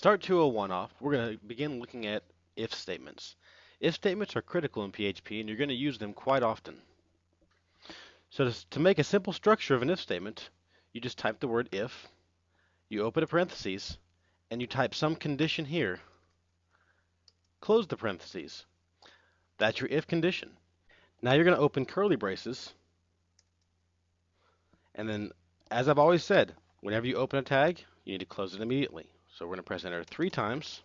start 201 off, we're going to begin looking at if statements. If statements are critical in PHP, and you're going to use them quite often. So to make a simple structure of an if statement, you just type the word if, you open a parentheses, and you type some condition here. Close the parentheses. That's your if condition. Now you're going to open curly braces, and then, as I've always said, whenever you open a tag, you need to close it immediately. So we're going to press enter 3 times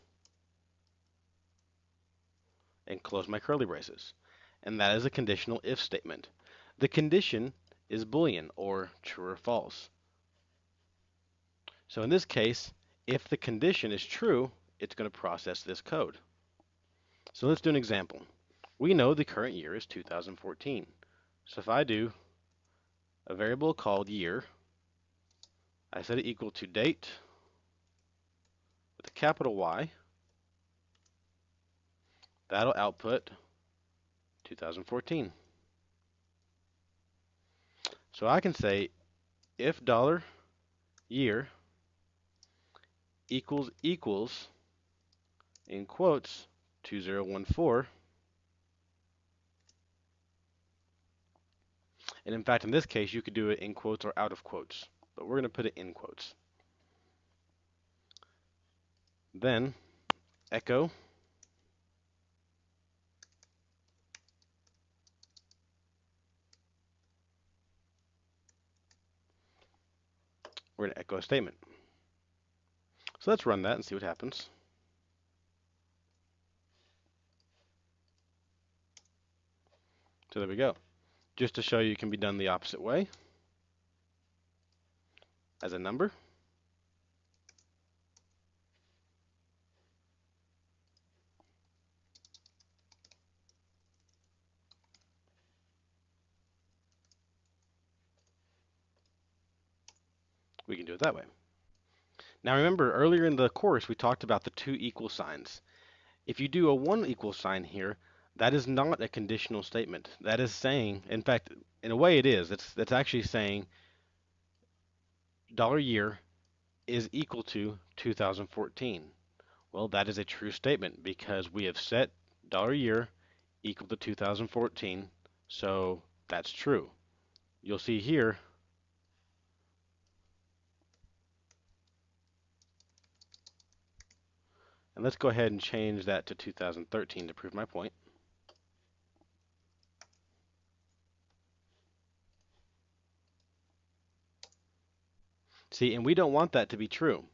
and close my curly braces. And that is a conditional if statement. The condition is Boolean, or true or false. So in this case, if the condition is true, it's going to process this code. So let's do an example. We know the current year is 2014. So if I do a variable called year, I set it equal to date with a capital Y, that'll output 2014. So I can say if $year equals in quotes 2014, and in fact in this case you could do it in quotes or out of quotes, but we're going to put it in quotes. Then echo we're going to echo a statement. So let's run that and see what happens. So there we go. Just to show you it can be done the opposite way. As a number. We can do it that way. Now remember, earlier in the course we talked about the 2 equal signs. If you do a 1 equal sign here, that is not a conditional statement. That is saying, in fact, in a way it is. That's actually saying $year is equal to 2014. Well, that is a true statement because we have set $year equal to 2014, so that's true. You'll see here and let's go ahead and change that to 2013 to prove my point. See, and we don't want that to be true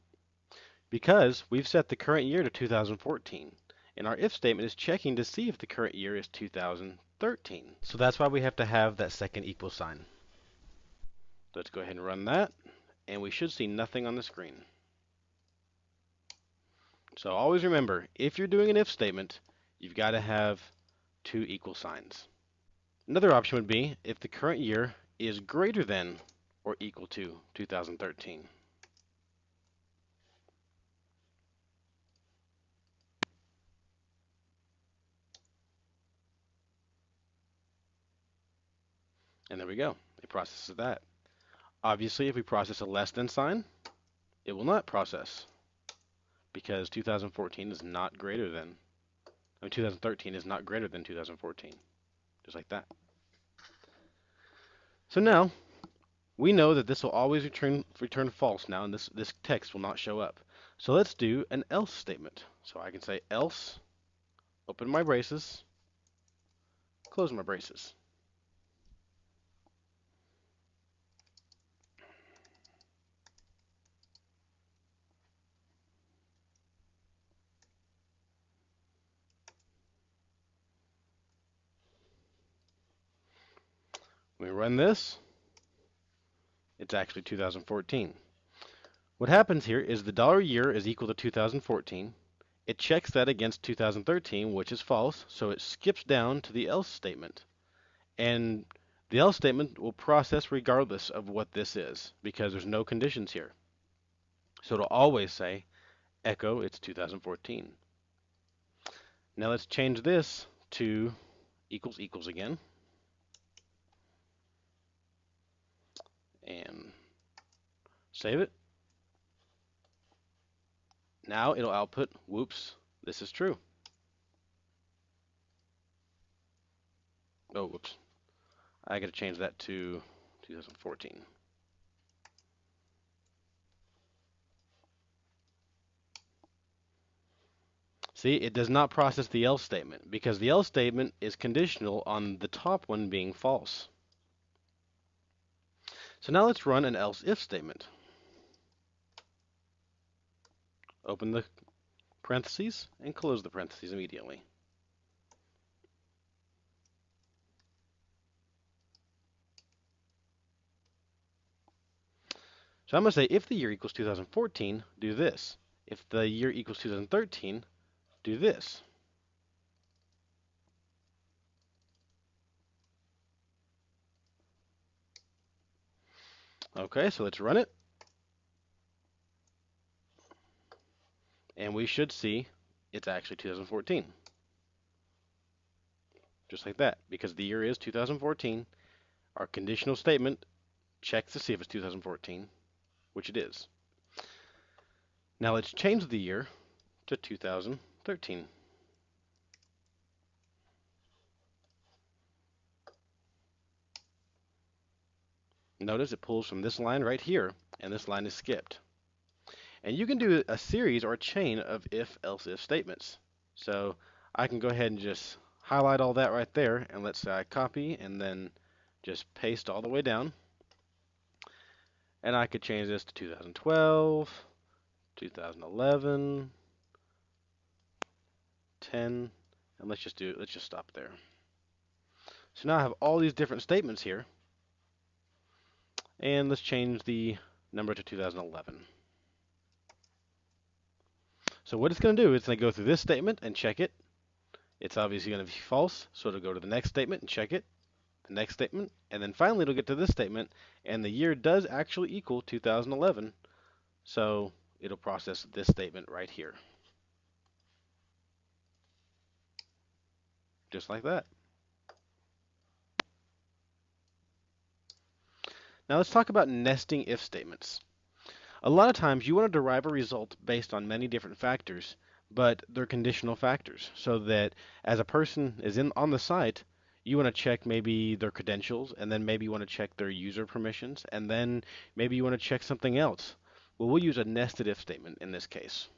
because we've set the current year to 2014, and our if statement is checking to see if the current year is 2013. So that's why we have to have that second equal sign. Let's go ahead and run that, and we should see nothing on the screen. So always remember, if you're doing an if statement, you've got to have 2 equal signs. Another option would be if the current year is greater than or equal to 2013. And there we go. It processes that. Obviously, if we process a less than sign, it will not process because 2014 is not greater than, 2013 is not greater than 2014. Just like that. So now, we know that this will always return false now, and this text will not show up. So let's do an else statement. So I can say else, open my braces, close my braces. When we run this, it's actually 2014. What happens here is the $year is equal to 2014. It checks that against 2013, which is false, so it skips down to the else statement. And the else statement will process regardless of what this is, because there's no conditions here. So it'll always say, echo, it's 2014. Now let's change this to equals equals again. And save it. Now it'll output, whoops, this is true. Oh, whoops. I got to change that to 2014. See, it does not process the else statement because the else statement is conditional on the top one being false. So now let's run an else if statement. Open the parentheses and close the parentheses immediately. So I'm going to say if the year equals 2014, do this. If the year equals 2013, do this. Okay, so let's run it. And we should see it's actually 2014. Just like that, because the year is 2014. Our conditional statement checks to see if it's 2014, which it is. Now let's change the year to 2013. Notice it pulls from this line right here, and this line is skipped. And you can do a series or a chain of if-else-if statements. So I can go ahead and just highlight all that right there, and let's say I copy and then just paste all the way down. And I could change this to 2012, 2011, 10, and let's just stop there. So now I have all these different statements here, and let's change the number to 2011. So what it's going to do is going to go through this statement and check it. It's obviously going to be false, so it'll go to the next statement and check it, the next statement, and then finally it'll get to this statement, and the year does actually equal 2011, so it'll process this statement right here. Just like that. Now let's talk about nesting if statements. A lot of times you want to derive a result based on many different factors, but they're conditional factors, so that as a person is on the site, you want to check maybe their credentials, and then maybe you want to check their user permissions, and then maybe you want to check something else. Well, we'll use a nested if statement in this case.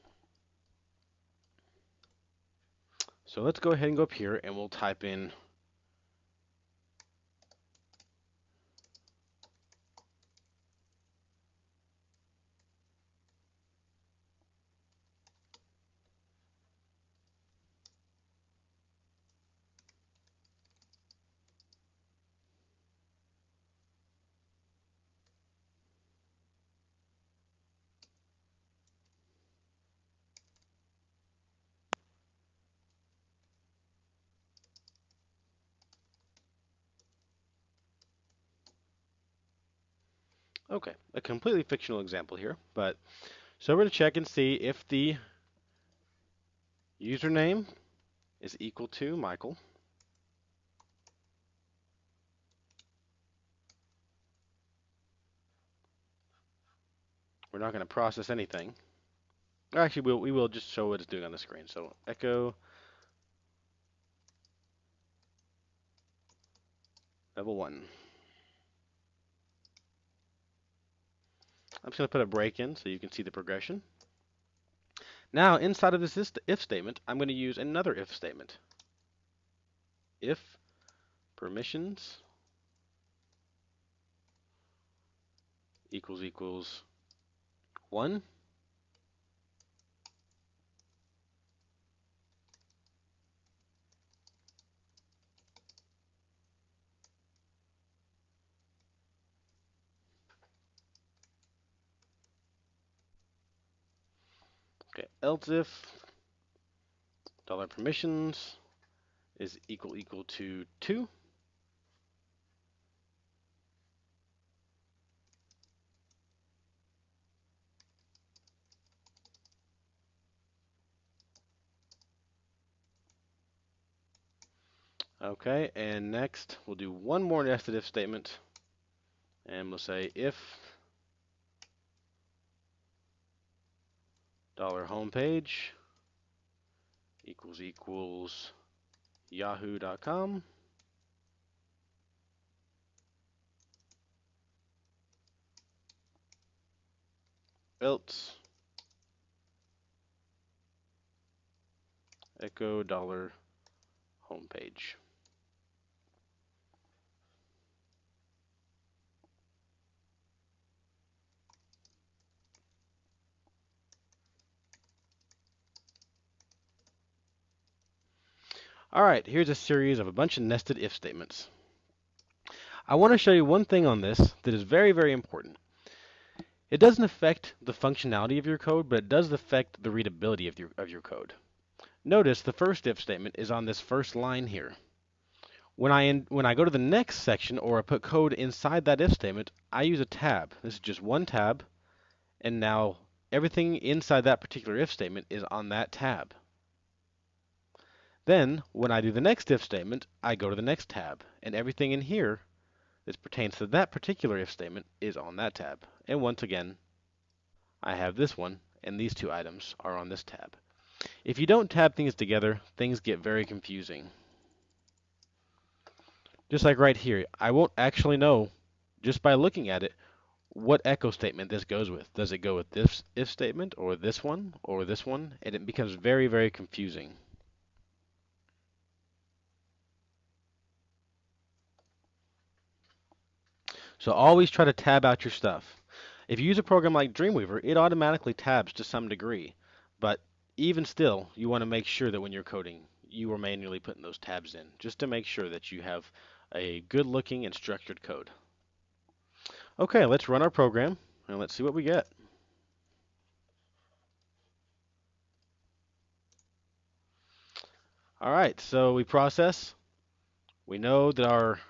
So let's go ahead and go up here and we'll type in okay, a completely fictional example here, but so we're going to check and see if the username is equal to Michael. We're not going to process anything. Actually, we will just show what it's doing on the screen. So echo level 1. I'm just going to put a break in so you can see the progression. Now, inside of this if statement, I'm going to use another if statement. If permissions equals 1, okay, else if $permissions is equal to 2. Okay, and next we'll do one more nested if statement, and we'll say if $homepage equals yahoo.com. Else echo $homepage. All right, here's a series of a bunch of nested if statements. I want to show you one thing on this that is very, very important. It doesn't affect the functionality of your code, but it does affect the readability of your code. Notice the first if statement is on this first line here. When I go to the next section or I put code inside that if statement, I use a tab. This is just one tab, and now everything inside that particular if statement is on that tab. Then, when I do the next if statement, I go to the next tab, and everything in here that pertains to that particular if statement is on that tab. And once again, I have this one, and these two items are on this tab. If you don't tab things together, things get very confusing. Just like right here, I won't actually know, just by looking at it, what echo statement this goes with. Does it go with this if statement, or this one, or this one? And it becomes very, very confusing. So always try to tab out your stuff. If you use a program like Dreamweaver, it automatically tabs to some degree. But even still, you want to make sure that when you're coding, you are manually putting those tabs in, just to make sure that you have a good looking and structured code. Okay, let's run our program, and let's see what we get. All right, so we process. We know that our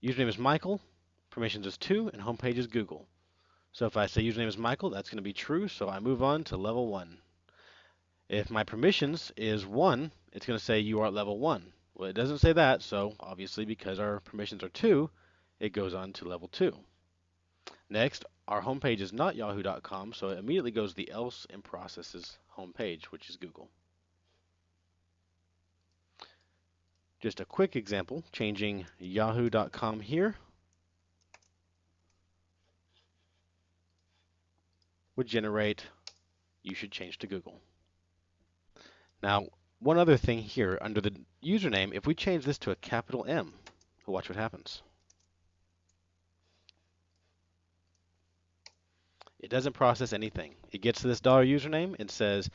username is Michael, permissions is 2, and homepage is Google. So if I say username is Michael, that's going to be true, so I move on to level 1. If my permissions is 1, it's going to say you are at level 1. Well, it doesn't say that, so obviously because our permissions are 2, it goes on to level 2. Next, our homepage is not yahoo.com, so it immediately goes to the else and processes homepage, which is Google. Just a quick example, changing yahoo.com here would generate you should change to Google. Now, one other thing here, under the username, if we change this to a capital M, watch what happens. It doesn't process anything. It gets to this $username and says,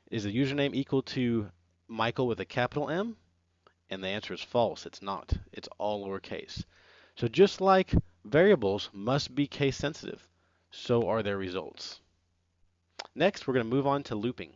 is the username equal to Michael with a capital M? And the answer is false. It's not. It's all lowercase. So just like variables must be case sensitive, so are their results. Next, we're going to move on to looping.